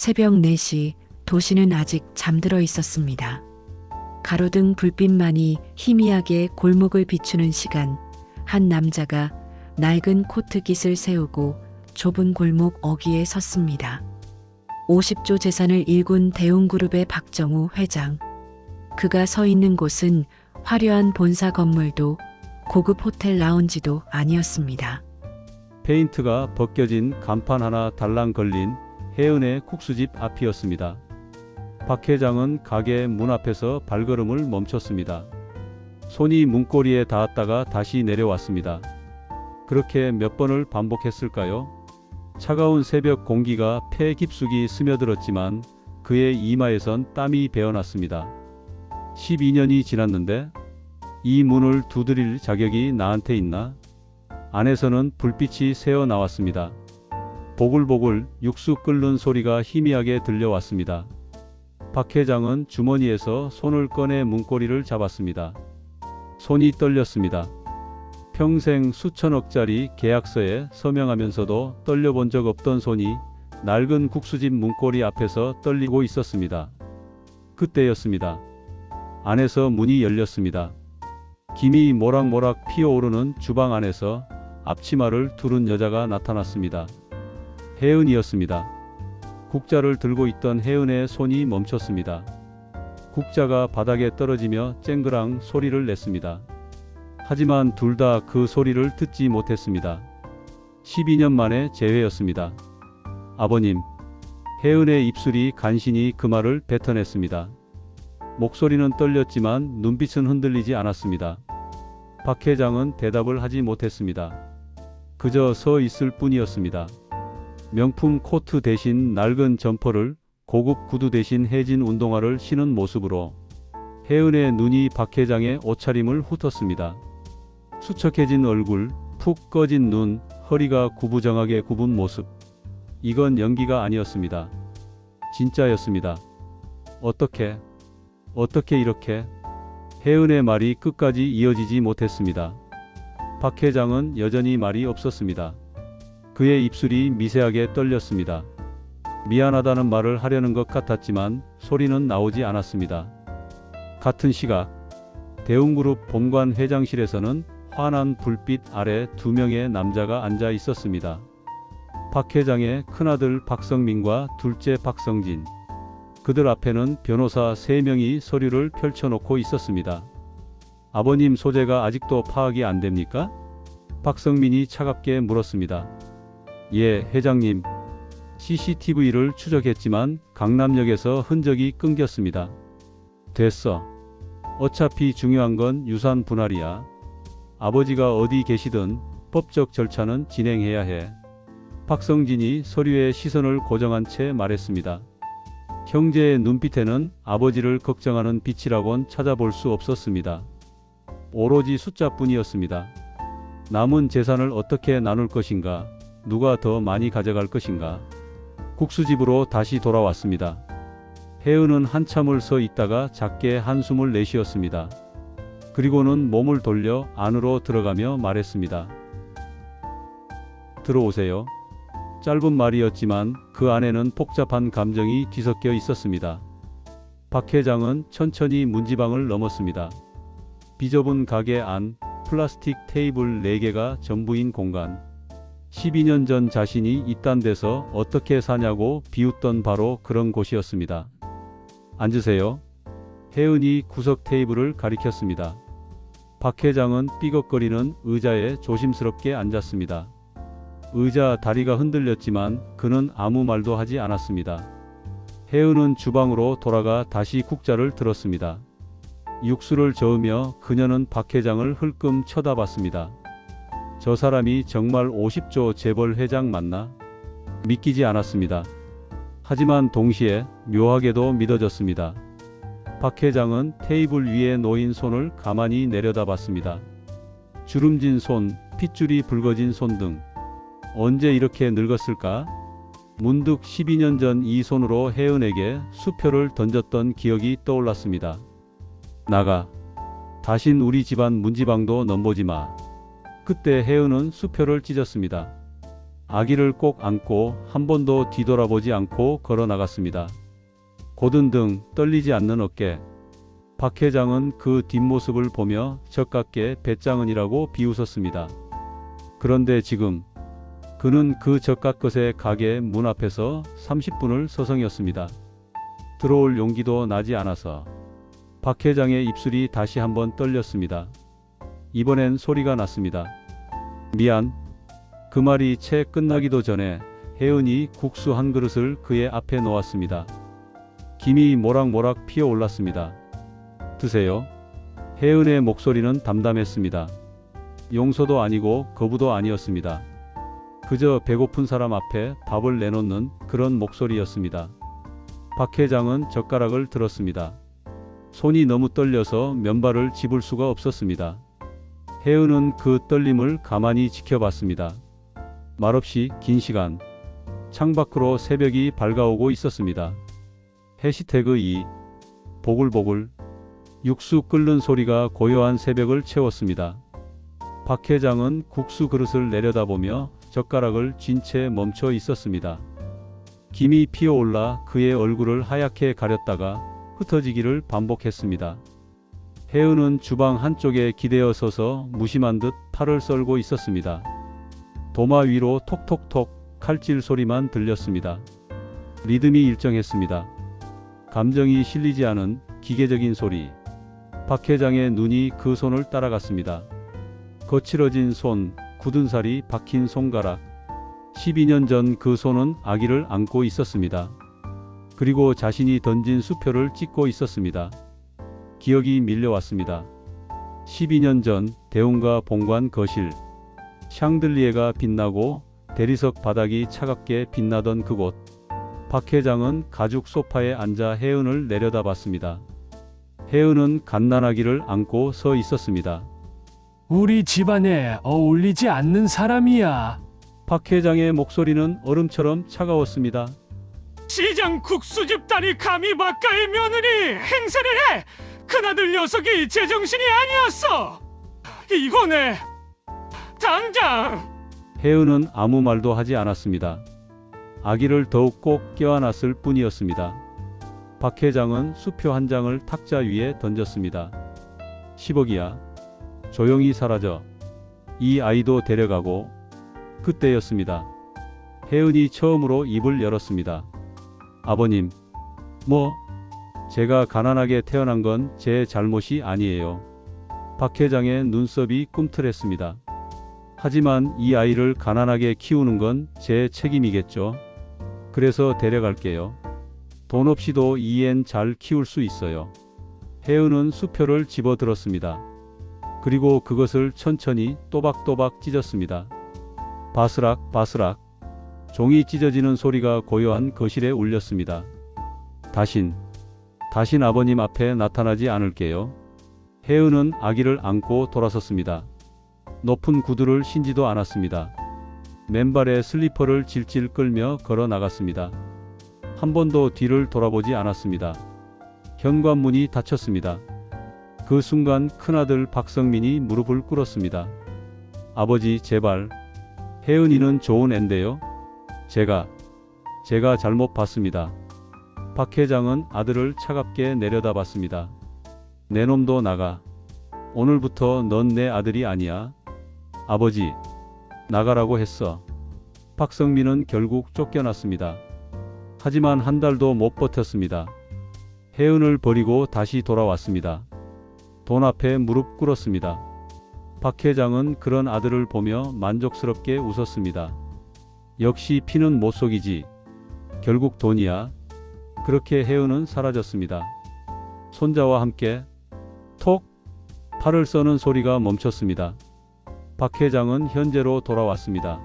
새벽 4시 도시는 아직 잠들어 있었습니다. 가로등 불빛만이 희미하게 골목을 비추는 시간, 한 남자가 낡은 코트깃을 세우고 좁은 골목 어귀에 섰습니다. 50조 재산을 일군 대웅그룹의 박정우 회장. 그가 서 있는 곳은 화려한 본사 건물도 고급 호텔 라운지도 아니었습니다. 페인트가 벗겨진 간판 하나 달랑 걸린 혜은의 국수집 앞이었습니다. 박 회장은 가게 문 앞에서 발걸음을 멈췄습니다. 손이 문고리에 닿았다가 다시 내려왔습니다. 그렇게 몇 번을 반복했을까요? 차가운 새벽 공기가 폐 깊숙이 스며들었지만 그의 이마에선 땀이 배어났습니다. 12년이 지났는데 이 문을 두드릴 자격이 나한테 있나? 안에서는 불빛이 새어 나왔습니다. 보글보글 육수 끓는 소리가 희미하게 들려왔습니다. 박 회장은 주머니에서 손을 꺼내 문고리를 잡았습니다. 손이 떨렸습니다. 평생 수천억짜리 계약서에 서명하면서도 떨려본 적 없던 손이 낡은 국수집 문고리 앞에서 떨리고 있었습니다. 그때였습니다. 안에서 문이 열렸습니다. 김이 모락모락 피어오르는 주방 안에서 앞치마를 두른 여자가 나타났습니다. 혜은이었습니다. 국자를 들고 있던 혜은의 손이 멈췄습니다. 국자가 바닥에 떨어지며 쨍그랑 소리를 냈습니다. 하지만 둘 다 그 소리를 듣지 못했습니다. 12년 만에 재회였습니다. 아버님. 혜은의 입술이 간신히 그 말을 뱉어냈습니다. 목소리는 떨렸지만 눈빛은 흔들리지 않았습니다. 박 회장은 대답을 하지 못했습니다. 그저 서 있을 뿐이었습니다. 명품 코트 대신 낡은 점퍼를, 고급 구두 대신 해진 운동화를 신은 모습으로 혜은의 눈이 박 회장의 옷차림을 훑었습니다. 수척해진 얼굴, 푹 꺼진 눈, 허리가 구부정하게 굽은 모습. 이건 연기가 아니었습니다. 진짜였습니다. 어떻게 이렇게? 혜은의 말이 끝까지 이어지지 못했습니다. 박 회장은 여전히 말이 없었습니다. 그의 입술이 미세하게 떨렸습니다. 미안하다는 말을 하려는 것 같았지만 소리는 나오지 않았습니다. 같은 시각 대웅그룹 본관 회장실에서는 환한 불빛 아래 두 명의 남자가 앉아 있었습니다. 박 회장의 큰아들 박성민과 둘째 박성진. 그들 앞에는 변호사 3명이 서류를 펼쳐놓고 있었습니다. 아버님 소재가 아직도 파악이 안 됩니까? 박성민이 차갑게 물었습니다. 예, 회장님. CCTV를 추적했지만 강남역에서 흔적이 끊겼습니다. 됐어. 어차피 중요한 건 유산 분할이야. 아버지가 어디 계시든 법적 절차는 진행해야 해. 박성진이 서류에 시선을 고정한 채 말했습니다. 형제의 눈빛에는 아버지를 걱정하는 빛이라곤 찾아볼 수 없었습니다. 오로지 숫자뿐이었습니다. 남은 재산을 어떻게 나눌 것인가? 누가 더 많이 가져갈 것인가? 국수집으로 다시 돌아왔습니다. 혜은은 한참을 서 있다가 작게 한숨을 내쉬었습니다. 그리고는 몸을 돌려 안으로 들어가며 말했습니다. 들어오세요. 짧은 말이었지만 그 안에는 복잡한 감정이 뒤섞여 있었습니다. 박 회장은 천천히 문지방을 넘었습니다. 비좁은 가게 안, 플라스틱 테이블 4개가 전부인 공간. 12년 전 자신이 이딴 데서 어떻게 사냐고 비웃던 바로 그런 곳이었습니다. 앉으세요. 혜은이 구석 테이블을 가리켰습니다. 박 회장은 삐걱거리는 의자에 조심스럽게 앉았습니다. 의자 다리가 흔들렸지만 그는 아무 말도 하지 않았습니다. 혜은은 주방으로 돌아가 다시 국자를 들었습니다. 육수를 저으며 그녀는 박 회장을 흘끔 쳐다봤습니다. 저 사람이 정말 50조 재벌 회장 맞나? 믿기지 않았습니다. 하지만 동시에 묘하게도 믿어졌습니다. 박 회장은 테이블 위에 놓인 손을 가만히 내려다봤습니다. 주름진 손, 핏줄이 붉어진 손등. 언제 이렇게 늙었을까? 문득 12년 전 이 손으로 혜은에게 수표를 던졌던 기억이 떠올랐습니다. 나가. 다신 우리 집안 문지방도 넘보지 마. 그때 혜은은 수표를 찢었습니다. 아기를 꼭 안고 한 번도 뒤돌아보지 않고 걸어 나갔습니다. 곧은 등, 떨리지 않는 어깨. 박 회장은 그 뒷모습을 보며 적같게 배짱은이라고 비웃었습니다. 그런데 지금 그는 그 적같 것의 가게 문 앞에서 30분을 서성였습니다. 들어올 용기도 나지 않아서 박 회장의 입술이 다시 한번 떨렸습니다. 이번엔 소리가 났습니다. 미안. 그 말이 채 끝나기도 전에 혜은이 국수 한 그릇을 그의 앞에 놓았습니다. 김이 모락모락 피어올랐습니다. 드세요. 혜은의 목소리는 담담했습니다. 용서도 아니고 거부도 아니었습니다. 그저 배고픈 사람 앞에 밥을 내놓는 그런 목소리였습니다. 박 회장은 젓가락을 들었습니다. 손이 너무 떨려서 면발을 집을 수가 없었습니다. 혜은은 그 떨림을 가만히 지켜봤습니다. 말없이 긴 시간 창밖으로 새벽이 밝아오고 있었습니다. 해시태그 2 보글보글 육수 끓는 소리가 고요한 새벽을 채웠습니다. 박 회장은 국수 그릇을 내려다보며 젓가락을 쥔 채 멈춰 있었습니다. 김이 피어올라 그의 얼굴을 하얗게 가렸다가 흩어지기를 반복했습니다. 혜은은 주방 한쪽에 기대어 서서 무심한 듯 팔을 썰고 있었습니다. 도마 위로 톡톡톡 칼질 소리만 들렸습니다. 리듬이 일정했습니다. 감정이 실리지 않은 기계적인 소리. 박 회장의 눈이 그 손을 따라갔습니다. 거칠어진 손, 굳은 살이 박힌 손가락. 12년 전 그 손은 아기를 안고 있었습니다. 그리고 자신이 던진 수표를 찍고 있었습니다. 기억이 밀려왔습니다. 12년 전 대운과 본관 거실. 샹들리에가 빛나고 대리석 바닥이 차갑게 빛나던 그곳. 박 회장은 가죽 소파에 앉아 혜은을 내려다봤습니다. 혜은은 갓난아기를 안고 서 있었습니다. 우리 집안에 어울리지 않는 사람이야. 박 회장의 목소리는 얼음처럼 차가웠습니다. 시장 국수집 딸이 감히 바깥의 며느리 행세를 해. 큰아들 녀석이 제정신이 아니었어. 이거네. 당장. 혜은은 아무 말도 하지 않았습니다. 아기를 더욱 꼭 껴안았을 뿐이었습니다. 박 회장은 수표 한 장을 탁자 위에 던졌습니다. 10억이야. 조용히 사라져. 이 아이도 데려가고. 그때였습니다. 혜은이 처음으로 입을 열었습니다. 아버님, 제가 가난하게 태어난 건 제 잘못이 아니에요. 박 회장의 눈썹이 꿈틀했습니다. 하지만 이 아이를 가난하게 키우는 건 제 책임이겠죠. 그래서 데려갈게요. 돈 없이도 이 앤 잘 키울 수 있어요. 혜은은 수표를 집어들었습니다. 그리고 그것을 천천히 또박또박 찢었습니다. 바스락 바스락 종이 찢어지는 소리가 고요한 거실에 울렸습니다. 다신 아버님 앞에 나타나지 않을게요. 혜은은 아기를 안고 돌아섰습니다. 높은 구두를 신지도 않았습니다. 맨발에 슬리퍼를 질질 끌며 걸어 나갔습니다. 한 번도 뒤를 돌아보지 않았습니다. 현관문이 닫혔습니다. 그 순간 큰아들 박성민이 무릎을 꿇었습니다. 아버지 제발. 혜은이는 좋은 앤데요. 제가 잘못 봤습니다. 박 회장은 아들을 차갑게 내려다봤습니다. 내 놈도 나가. 오늘부터 넌 내 아들이 아니야. 아버지, 나가라고 했어. 박성민은 결국 쫓겨났습니다. 하지만 한 달도 못 버텼습니다. 혜은을 버리고 다시 돌아왔습니다. 돈 앞에 무릎 꿇었습니다. 박 회장은 그런 아들을 보며 만족스럽게 웃었습니다. 역시 피는 못 속이지. 결국 돈이야. 그렇게 혜은은 사라졌습니다. 손자와 함께 톡 팔을 써는 소리가 멈췄습니다. 박 회장은 현재로 돌아왔습니다.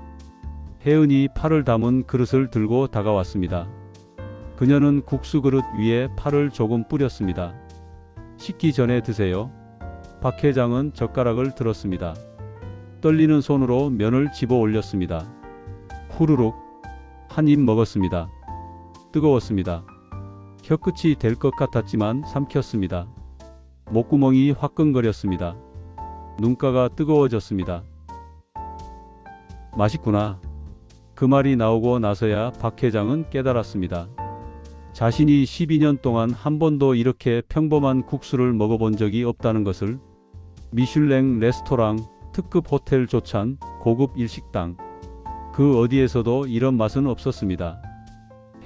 혜은이 팔을 담은 그릇을 들고 다가왔습니다. 그녀는 국수 그릇 위에 팔을 조금 뿌렸습니다. 식기 전에 드세요. 박 회장은 젓가락을 들었습니다. 떨리는 손으로 면을 집어 올렸습니다. 후루룩 한 입 먹었습니다. 뜨거웠습니다. 혀끝이 될 것 같았지만 삼켰습니다. 목구멍이 화끈거렸습니다. 눈가가 뜨거워졌습니다. 맛있구나. 그 말이 나오고 나서야 박 회장은 깨달았습니다. 자신이 12년 동안 한 번도 이렇게 평범한 국수를 먹어본 적이 없다는 것을. 미슐랭 레스토랑, 특급 호텔 조찬, 고급 일식당. 그 어디에서도 이런 맛은 없었습니다.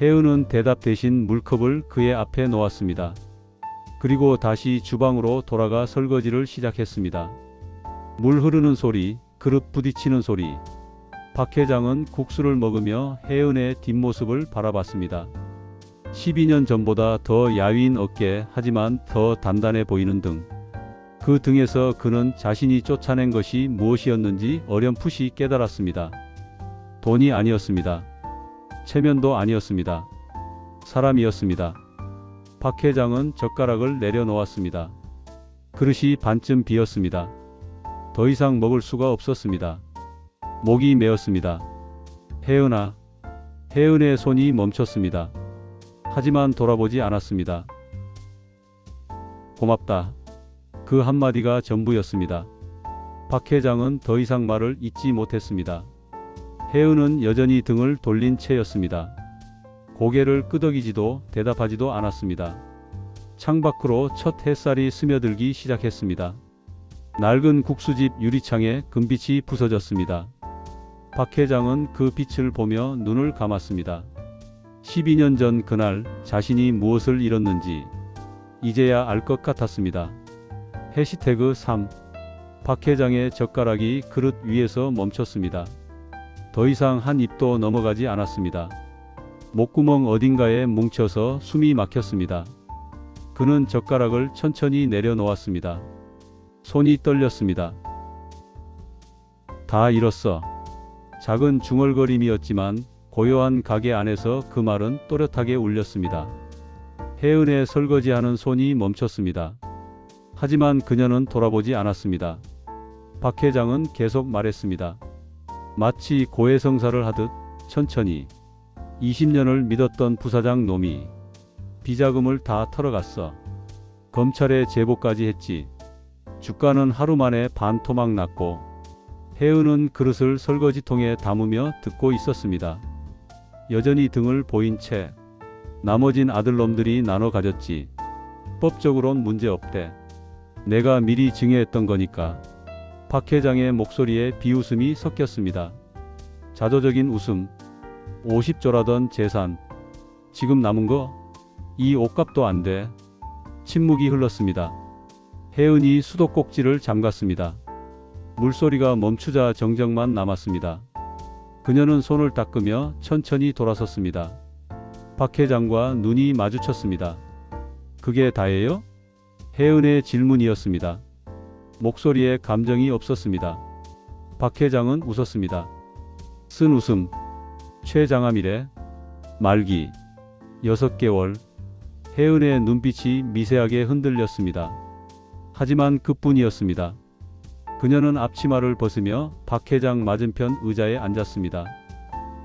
혜은은 대답 대신 물컵을 그의 앞에 놓았습니다. 그리고 다시 주방으로 돌아가 설거지를 시작했습니다. 물 흐르는 소리, 그릇 부딪히는 소리. 박 회장은 국수를 먹으며 혜은의 뒷모습을 바라봤습니다. 12년 전보다 더 야윈 어깨, 하지만 더 단단해 보이는 등. 그 등에서 그는 자신이 쫓아낸 것이 무엇이었는지 어렴풋이 깨달았습니다. 돈이 아니었습니다. 체면도 아니었습니다. 사람이었습니다. 박 회장은 젓가락을 내려놓았습니다. 그릇이 반쯤 비었습니다. 더 이상 먹을 수가 없었습니다. 목이 메었습니다. 혜은아. 혜은의 손이 멈췄습니다. 하지만 돌아보지 않았습니다. 고맙다. 그 한마디가 전부였습니다. 박 회장은 더 이상 말을 잇지 못했습니다. 혜은은 여전히 등을 돌린 채였습니다. 고개를 끄덕이지도 대답하지도 않았습니다. 창밖으로 첫 햇살이 스며들기 시작했습니다. 낡은 국수집 유리창에 금빛이 부서졌습니다. 박 회장은 그 빛을 보며 눈을 감았습니다. 12년 전 그날 자신이 무엇을 잃었는지 이제야 알 것 같았습니다. 해시태그 3. 박 회장의 젓가락이 그릇 위에서 멈췄습니다. 더 이상 한 입도 넘어가지 않았습니다. 목구멍 어딘가에 뭉쳐서 숨이 막혔습니다. 그는 젓가락을 천천히 내려놓았습니다. 손이 떨렸습니다. 다 잃었어. 작은 중얼거림이었지만 고요한 가게 안에서 그 말은 또렷하게 울렸습니다. 혜은의 설거지하는 손이 멈췄습니다. 하지만 그녀는 돌아보지 않았습니다. 박 회장은 계속 말했습니다. 마치 고해성사를 하듯 천천히. 20년을 믿었던 부사장 놈이 비자금을 다 털어갔어. 검찰에 제보까지 했지. 주가는 하루 만에 반토막 났고. 혜은은 그릇을 설거지통에 담으며 듣고 있었습니다. 여전히 등을 보인 채. 나머진 아들놈들이 나눠 가졌지. 법적으론 문제없대. 내가 미리 증여했던 거니까. 박 회장의 목소리에 비웃음이 섞였습니다. 자조적인 웃음. 50조라던 재산. 지금 남은 거? 이 옷값도 안 돼. 침묵이 흘렀습니다. 혜은이 수도꼭지를 잠갔습니다. 물소리가 멈추자 정적만 남았습니다. 그녀는 손을 닦으며 천천히 돌아섰습니다. 박 회장과 눈이 마주쳤습니다. 그게 다예요? 혜은의 질문이었습니다. 목소리에 감정이 없었습니다. 박 회장은 웃었습니다. 쓴 웃음. 최장암이래. 말기. 6개월. 혜은의 눈빛이 미세하게 흔들렸습니다. 하지만 그뿐이었습니다. 그녀는 앞치마를 벗으며 박 회장 맞은편 의자에 앉았습니다.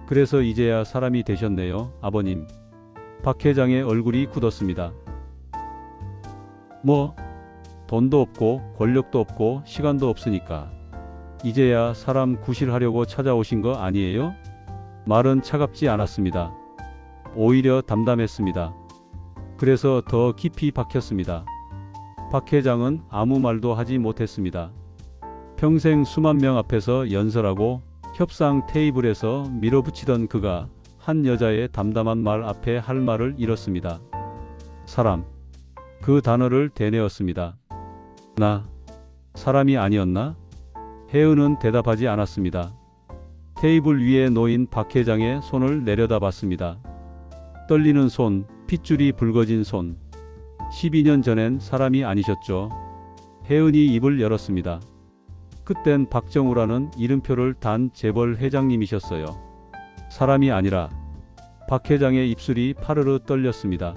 그래서 이제야 사람이 되셨네요, 아버님. 박 회장의 얼굴이 굳었습니다. 뭐? 돈도 없고 권력도 없고 시간도 없으니까. 이제야 사람 구실하려고 찾아오신 거 아니에요? 말은 차갑지 않았습니다. 오히려 담담했습니다. 그래서 더 깊이 박혔습니다. 박 회장은 아무 말도 하지 못했습니다. 평생 수만 명 앞에서 연설하고 협상 테이블에서 밀어붙이던 그가 한 여자의 담담한 말 앞에 할 말을 잃었습니다. 사람. 그 단어를 되뇌었습니다. 나 사람이 아니었나? 혜은은 대답하지 않았습니다. 테이블 위에 놓인 박 회장의 손을 내려다봤습니다. 떨리는 손, 핏줄이 붉어진 손. 12년 전엔 사람이 아니셨죠. 혜은이 입을 열었습니다. 그땐 박정우라는 이름표를 단 재벌 회장님이셨어요. 사람이 아니라. 박 회장의 입술이 파르르 떨렸습니다.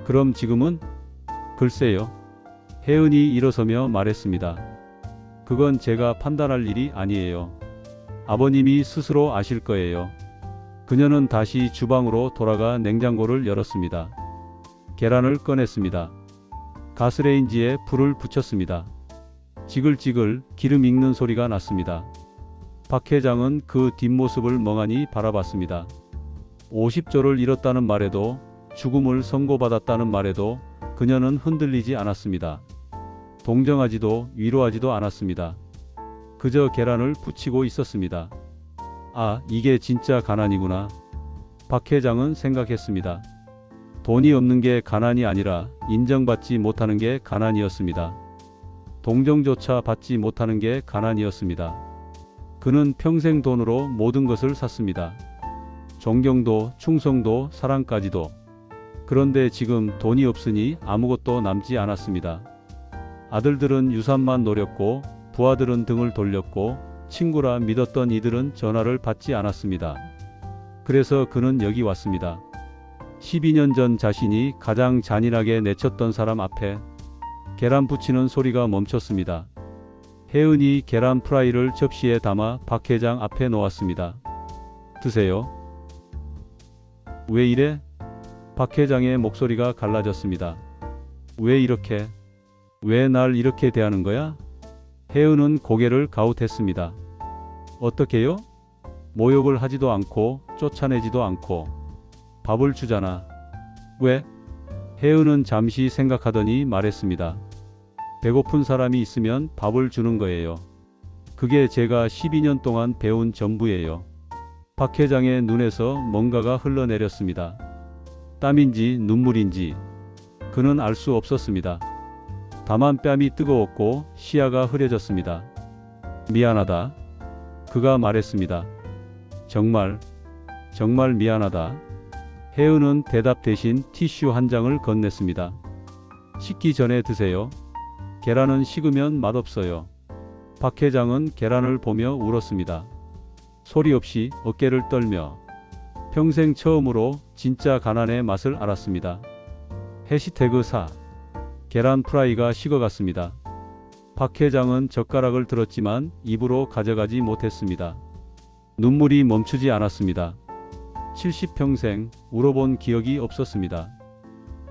그럼 지금은? 글쎄요. 혜은이 일어서며 말했습니다. 그건 제가 판단할 일이 아니에요. 아버님이 스스로 아실 거예요. 그녀는 다시 주방으로 돌아가 냉장고를 열었습니다. 계란을 꺼냈습니다. 가스레인지에 불을 붙였습니다. 지글지글 기름 익는 소리가 났습니다. 박 회장은 그 뒷모습을 멍하니 바라봤습니다. 50조를 잃었다는 말에도, 죽음을 선고받았다는 말에도 그녀는 흔들리지 않았습니다. 동정하지도 위로하지도 않았습니다. 그저 계란을 부치고 있었습니다. 아, 이게 진짜 가난이구나. 박 회장은 생각했습니다. 돈이 없는 게 가난이 아니라 인정받지 못하는 게 가난이었습니다. 동정조차 받지 못하는 게 가난이었습니다. 그는 평생 돈으로 모든 것을 샀습니다. 존경도, 충성도, 사랑까지도. 그런데 지금 돈이 없으니 아무것도 남지 않았습니다. 아들들은 유산만 노렸고, 부하들은 등을 돌렸고, 친구라 믿었던 이들은 전화를 받지 않았습니다. 그래서 그는 여기 왔습니다. 12년 전 자신이 가장 잔인하게 내쳤던 사람 앞에 계란 부치는 소리가 멈췄습니다. 혜은이 계란 프라이를 접시에 담아 박 회장 앞에 놓았습니다. 드세요. 왜 이래? 박 회장의 목소리가 갈라졌습니다. 왜 이렇게? 왜 날 이렇게 대하는 거야? 혜은은 고개를 가웃했습니다. 어떻게요? 모욕을 하지도 않고 쫓아내지도 않고 밥을 주잖아. 왜? 혜은은 잠시 생각하더니 말했습니다. 배고픈 사람이 있으면 밥을 주는 거예요. 그게 제가 12년 동안 배운 전부예요. 박 회장의 눈에서 뭔가가 흘러내렸습니다. 땀인지 눈물인지 그는 알 수 없었습니다. 다만 뺨이 뜨거웠고 시야가 흐려졌습니다. 미안하다. 그가 말했습니다. 정말 미안하다. 혜은은 대답 대신 티슈 한 장을 건넸습니다. 식기 전에 드세요. 계란은 식으면 맛없어요. 박 회장은 계란을 보며 울었습니다. 소리 없이 어깨를 떨며 평생 처음으로 진짜 가난의 맛을 알았습니다. 해시태그 4 계란 프라이가 식어갔습니다. 박 회장은 젓가락을 들었지만 입으로 가져가지 못했습니다. 눈물이 멈추지 않았습니다. 70평생 울어본 기억이 없었습니다.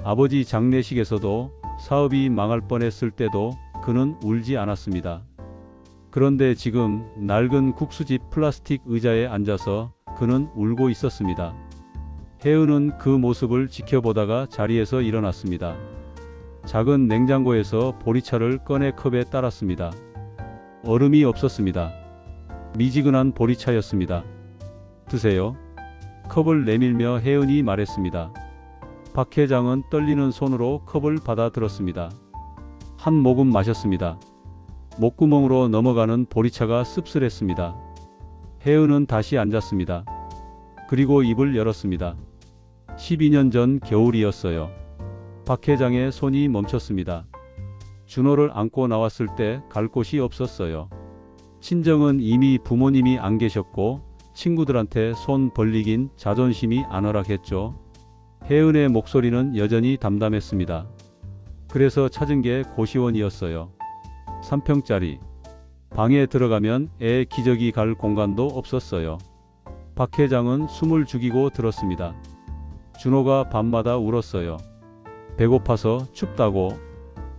아버지 장례식에서도 사업이 망할 뻔했을 때도 그는 울지 않았습니다. 그런데 지금 낡은 국수집 플라스틱 의자에 앉아서 그는 울고 있었습니다. 혜은은 그 모습을 지켜보다가 자리에서 일어났습니다. 작은 냉장고에서 보리차를 꺼내 컵에 따랐습니다. 얼음이 없었습니다. 미지근한 보리차였습니다. 드세요. 컵을 내밀며 혜은이 말했습니다. 박 회장은 떨리는 손으로 컵을 받아 들었습니다. 한 모금 마셨습니다. 목구멍으로 넘어가는 보리차가 씁쓸했습니다. 혜은은 다시 앉았습니다. 그리고 입을 열었습니다. 12년 전 겨울이었어요. 박 회장의 손이 멈췄습니다. 준호를 안고 나왔을 때 갈 곳이 없었어요. 친정은 이미 부모님이 안 계셨고 친구들한테 손 벌리긴 자존심이 안 허락했죠. 혜은의 목소리는 여전히 담담했습니다. 그래서 찾은 게 고시원이었어요. 3평짜리. 방에 들어가면 애 기저귀 갈 공간도 없었어요. 박 회장은 숨을 죽이고 들었습니다. 준호가 밤마다 울었어요. 배고파서 춥다고.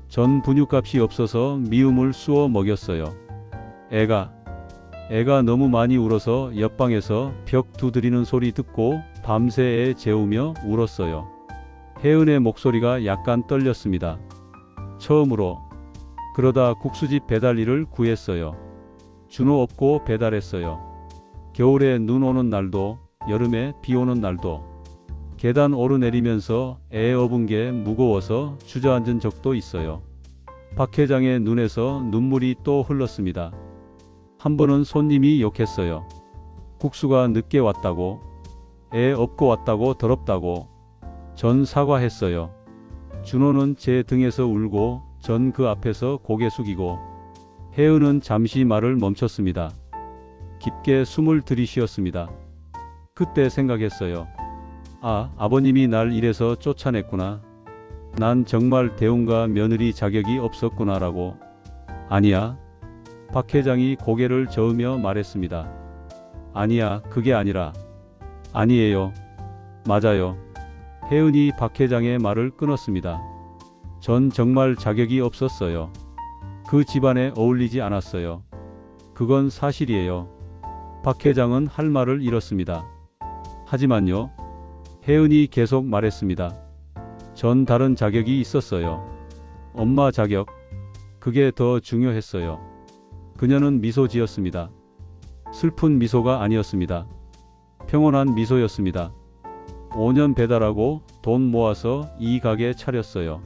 전 분유값이 없어서 미움을 쑤어 먹였어요. 애가 너무 많이 울어서 옆방에서 벽 두드리는 소리 듣고 밤새 애 재우며 울었어요. 혜은의 목소리가 약간 떨렸습니다. 처음으로. 그러다 국수집 배달 일을 구했어요. 준호 없고 배달했어요. 겨울에 눈 오는 날도, 여름에 비 오는 날도. 계단 오르내리면서 애 업은 게 무거워서 주저앉은 적도 있어요. 박 회장의 눈에서 눈물이 또 흘렀습니다. 한 번은 손님이 욕했어요. 국수가 늦게 왔다고, 애 업고 왔다고 더럽다고. 전 사과했어요. 준호는 제 등에서 울고 전 그 앞에서 고개 숙이고. 혜은은 잠시 말을 멈췄습니다. 깊게 숨을 들이쉬었습니다. 그때 생각했어요. 아, 아버님이 날 이래서 쫓아냈구나. 난 정말 대운과 며느리 자격이 없었구나라고. 아니야. 박 회장이 고개를 저으며 말했습니다. 아니야, 그게 아니라. 아니에요. 맞아요. 혜은이 박 회장의 말을 끊었습니다. 전 정말 자격이 없었어요. 그 집안에 어울리지 않았어요. 그건 사실이에요. 박 회장은 할 말을 잃었습니다. 하지만요. 혜은이 계속 말했습니다. 전 다른 자격이 있었어요. 엄마 자격. 그게 더 중요했어요. 그녀는 미소 지었습니다. 슬픈 미소가 아니었습니다. 평온한 미소였습니다. 5년 배달하고 돈 모아서 이 가게 차렸어요.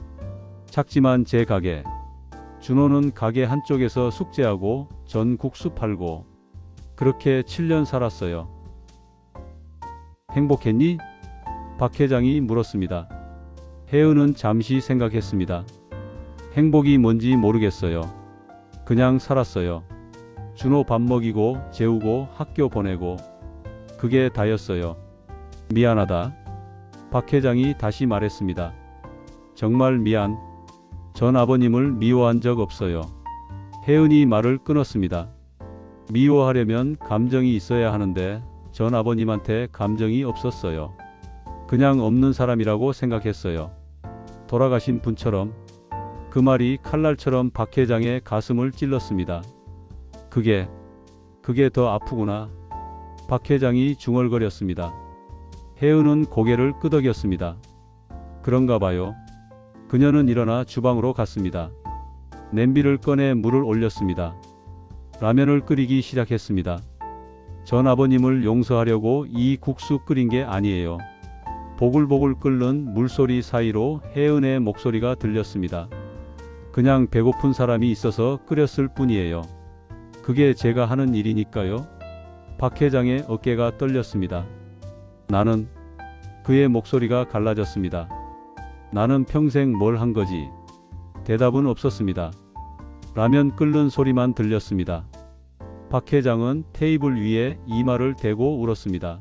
작지만 제 가게. 준호는 가게 한쪽에서 숙제하고 전 국수 팔고 그렇게 7년 살았어요. 행복했니? 박 회장이 물었습니다. 혜은은 잠시 생각했습니다. 행복이 뭔지 모르겠어요. 그냥 살았어요. 준호 밥 먹이고 재우고 학교 보내고 그게 다였어요. 미안하다. 박 회장이 다시 말했습니다. 정말 미안. 전 아버님을 미워한 적 없어요. 혜은이 말을 끊었습니다. 미워하려면 감정이 있어야 하는데 전 아버님한테 감정이 없었어요. 그냥 없는 사람이라고 생각했어요. 돌아가신 분처럼. 그 말이 칼날처럼 박 회장의 가슴을 찔렀습니다. 그게 더 아프구나. 박 회장이 중얼거렸습니다. 혜은은 고개를 끄덕였습니다. 그런가 봐요. 그녀는 일어나 주방으로 갔습니다. 냄비를 꺼내 물을 올렸습니다. 라면을 끓이기 시작했습니다. 전 아버님을 용서하려고 이 국수 끓인 게 아니에요. 보글보글 끓는 물소리 사이로 혜은의 목소리가 들렸습니다. 그냥 배고픈 사람이 있어서 끓였을 뿐이에요. 그게 제가 하는 일이니까요. 박 회장의 어깨가 떨렸습니다. 나는 그의 목소리가 갈라졌습니다. 나는 평생 뭘 한 거지? 대답은 없었습니다. 라면 끓는 소리만 들렸습니다. 박 회장은 테이블 위에 이마를 대고 울었습니다.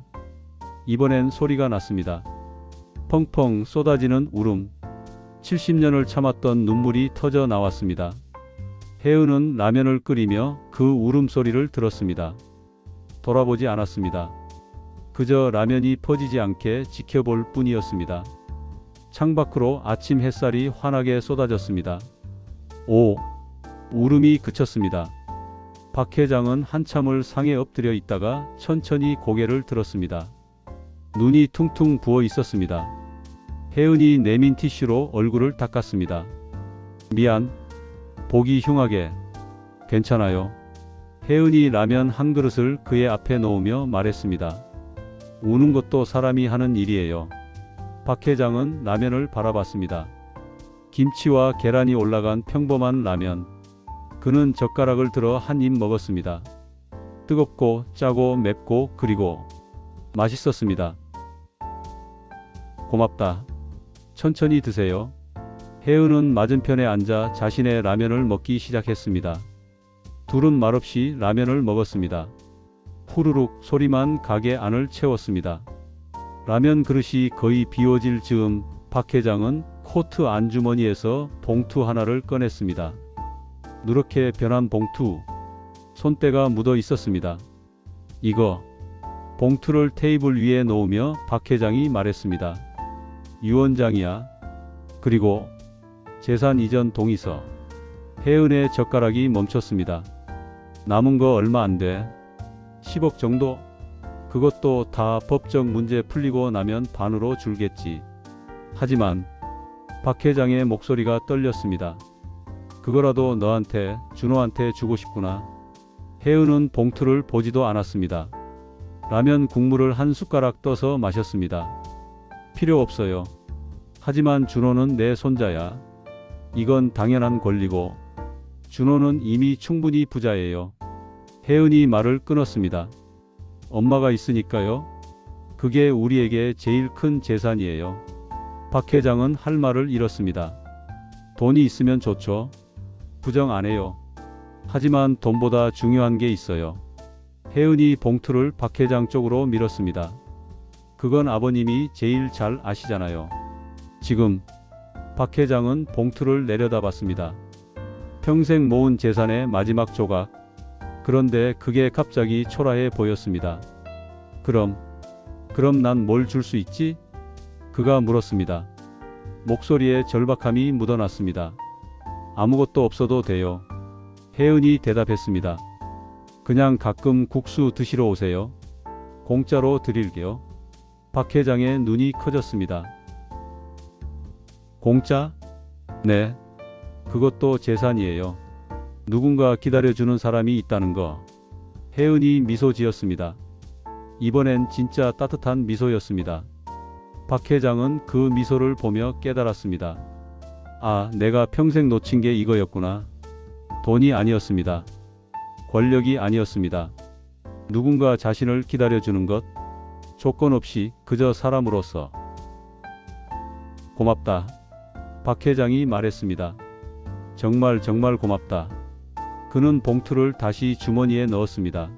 이번엔 소리가 났습니다. 펑펑 쏟아지는 울음. 70년을 참았던 눈물이 터져 나왔습니다. 혜은은 라면을 끓이며 그 울음소리를 들었습니다. 돌아보지 않았습니다. 그저 라면이 퍼지지 않게 지켜볼 뿐이었습니다. 창밖으로 아침 햇살이 환하게 쏟아졌습니다. 울음이 그쳤습니다. 박 회장은 한참을 상에 엎드려 있다가 천천히 고개를 들었습니다. 눈이 퉁퉁 부어 있었습니다. 혜은이 내민 티슈로 얼굴을 닦았습니다. 미안. 보기 흉하게. 괜찮아요. 혜은이 라면 한 그릇을 그의 앞에 놓으며 말했습니다. 우는 것도 사람이 하는 일이에요. 박 회장은 라면을 바라봤습니다. 김치와 계란이 올라간 평범한 라면. 그는 젓가락을 들어 한 입 먹었습니다. 뜨겁고 짜고 맵고 그리고 맛있었습니다. 고맙다. 천천히 드세요. 혜은은 맞은편에 앉아 자신의 라면을 먹기 시작했습니다. 둘은 말없이 라면을 먹었습니다. 후루룩 소리만 가게 안을 채웠습니다. 라면 그릇이 거의 비워질 즈음 박 회장은 코트 안주머니에서 봉투 하나를 꺼냈습니다. 누렇게 변한 봉투. 손때가 묻어 있었습니다. 이거. 봉투를 테이블 위에 놓으며 박 회장이 말했습니다. 유언장이야. 그리고 재산 이전 동의서. 혜은의 젓가락이 멈췄습니다. 남은 거 얼마 안 돼. 10억 정도? 그것도 다 법적 문제 풀리고 나면 반으로 줄겠지. 하지만 박 회장의 목소리가 떨렸습니다. 그거라도 너한테, 준호한테 주고 싶구나. 혜은은 봉투를 보지도 않았습니다. 라면 국물을 한 숟가락 떠서 마셨습니다. 필요 없어요. 하지만 준호는 내 손자야. 이건 당연한 권리고. 준호는 이미 충분히 부자예요. 혜은이 말을 끊었습니다. 엄마가 있으니까요. 그게 우리에게 제일 큰 재산이에요. 박 회장은 할 말을 잃었습니다. 돈이 있으면 좋죠. 부정 안 해요. 하지만 돈보다 중요한 게 있어요. 혜은이 봉투를 박 회장 쪽으로 밀었습니다. 그건 아버님이 제일 잘 아시잖아요. 지금 박 회장은 봉투를 내려다봤습니다. 평생 모은 재산의 마지막 조각. 그런데 그게 갑자기 초라해 보였습니다. 그럼 난 뭘 줄 수 있지? 그가 물었습니다. 목소리에 절박함이 묻어났습니다. 아무것도 없어도 돼요. 혜은이 대답했습니다. 그냥 가끔 국수 드시러 오세요. 공짜로 드릴게요. 박 회장의 눈이 커졌습니다. 공짜? 네. 그것도 재산이에요. 누군가 기다려주는 사람이 있다는 거. 혜은이 미소 지었습니다. 이번엔 진짜 따뜻한 미소였습니다. 박 회장은 그 미소를 보며 깨달았습니다. 아, 내가 평생 놓친 게 이거였구나. 돈이 아니었습니다. 권력이 아니었습니다. 누군가 자신을 기다려주는 것, 조건 없이 그저 사람으로서. 고맙다. 박 회장이 말했습니다. 정말 고맙다. 그는 봉투를 다시 주머니에 넣었습니다.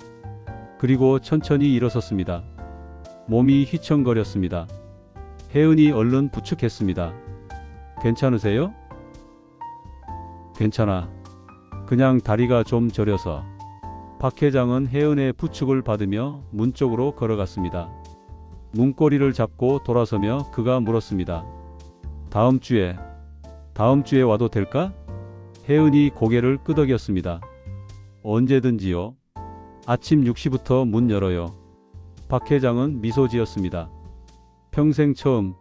그리고 천천히 일어섰습니다. 몸이 휘청거렸습니다. 혜은이 얼른 부축했습니다. 괜찮으세요? 괜찮아. 그냥 다리가 좀 저려서. 박 회장은 혜은의 부축을 받으며 문 쪽으로 걸어갔습니다. 문고리를 잡고 돌아서며 그가 물었습니다. 다음 주에 와도 될까? 혜은이 고개를 끄덕였습니다. 언제든지요. 아침 6시부터 문 열어요. 박 회장은 미소 지었습니다. 평생 처음